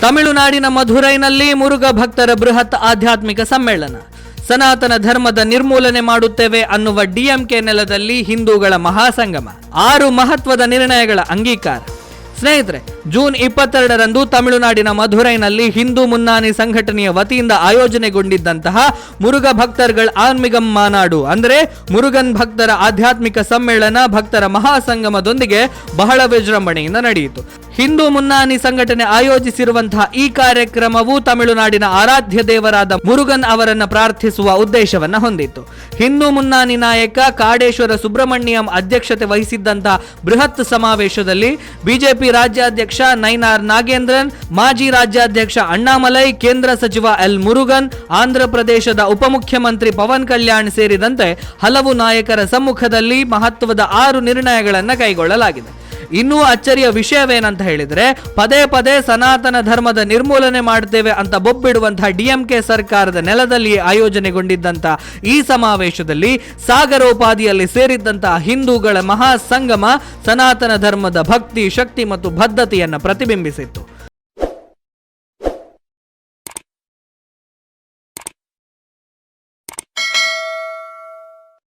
ತಮಿಳುನಾಡಿನ ಮಧುರೈನಲ್ಲಿ ಮುರುಘಾ ಭಕ್ತರ ಬೃಹತ್ ಆಧ್ಯಾತ್ಮಿಕ ಸಮ್ಮೇಳನ. ಸನಾತನ ಧರ್ಮದ ನಿರ್ಮೂಲನೆ ಮಾಡುತ್ತೇವೆ ಅನ್ನುವ ಡಿಎಂಕೆ ನೆಲದಲ್ಲಿ ಹಿಂದೂಗಳ ಮಹಾಸಂಗಮ. 6 ಮಹತ್ವದ ನಿರ್ಣಯಗಳ ಅಂಗೀಕಾರ. ಸ್ನೇಹಿತರೆ, ಜೂನ್ 22ರಂದು ತಮಿಳುನಾಡಿನ ಮಧುರೈನಲ್ಲಿ ಹಿಂದೂ ಮುನ್ನಾನಿ ಸಂಘಟನೆಯ ವತಿಯಿಂದ ಆಯೋಜನೆಗೊಂಡಿದ್ದಂತಹ ಮುರುಘಾ ಭಕ್ತರ್ಗಳ ಆನ್ಮಿಗಂ ಮಾನಾಡು ಅಂದರೆ ಮುರುಗನ್ ಭಕ್ತರ ಆಧ್ಯಾತ್ಮಿಕ ಸಮ್ಮೇಳನ ಭಕ್ತರ ಮಹಾಸಂಗಮದೊಂದಿಗೆ ಬಹಳ ವಿಜೃಂಭಣೆಯಿಂದ ನಡೆಯಿತು. ಹಿಂದೂ ಮುನ್ನಾನಿ ಸಂಘಟನೆ ಆಯೋಜಿಸಿರುವಂತಹ ಈ ಕಾರ್ಯಕ್ರಮವು ತಮಿಳುನಾಡಿನ ಆರಾಧ್ಯ ದೇವರಾದ ಮುರುಗನ್ ಅವರನ್ನು ಪ್ರಾರ್ಥಿಸುವ ಉದ್ದೇಶವನ್ನ ಹೊಂದಿತ್ತು. ಹಿಂದೂ ಮುನ್ನಾನಿ ನಾಯಕ ಕಾಡೇಶ್ವರ ಸುಬ್ರಹ್ಮಣ್ಯಂ ಅಧ್ಯಕ್ಷತೆ ವಹಿಸಿದ್ದಂತಹ ಬೃಹತ್ ಸಮಾವೇಶದಲ್ಲಿ ಬಿಜೆಪಿ ರಾಜ್ಯಾಧ್ಯಕ್ಷ ನೈನಾರ್ ನಾಗೇಂದ್ರನ್, ಮಾಜಿ ರಾಜ್ಯಾಧ್ಯಕ್ಷ ಅಣ್ಣಾಮಲೈ, ಕೇಂದ್ರ ಸಚಿವ ಎಲ್ ಮುರುಗನ್, ಆಂಧ್ರ ಪ್ರದೇಶದ ಉಪಮುಖ್ಯಮಂತ್ರಿ ಪವನ್ ಕಲ್ಯಾಣ್ ಸೇರಿದಂತೆ ಹಲವು ನಾಯಕರ ಸಮ್ಮುಖದಲ್ಲಿ ಮಹತ್ವದ 6 ನಿರ್ಣಯಗಳನ್ನು ಕೈಗೊಳ್ಳಲಾಗಿದೆ. ಇನ್ನೂ ಅಚ್ಚರಿಯ ವಿಷಯವೇನಂತ ಹೇಳಿದ್ರೆ, ಪದೇ ಪದೇ ಸನಾತನ ಧರ್ಮದ ನಿರ್ಮೂಲನೆ ಮಾಡ್ತೇವೆ ಅಂತ ಬೊಬ್ಬಿಡುವಂತಹ ಡಿಎಂಕೆ ಸರ್ಕಾರದ ನೆಲದಲ್ಲಿ ಆಯೋಜನೆಗೊಂಡಿದ್ದಂತಹ ಈ ಸಮಾವೇಶದಲ್ಲಿ ಸಾಗರೋಪಾದಿಯಲ್ಲಿ ಸೇರಿದ್ದಂತಹ ಹಿಂದೂಗಳ ಮಹಾಸಂಗಮ ಸನಾತನ ಧರ್ಮದ ಭಕ್ತಿ, ಶಕ್ತಿ ಮತ್ತು ಬದ್ಧತೆಯನ್ನು ಪ್ರತಿಬಿಂಬಿಸಿತ್ತು.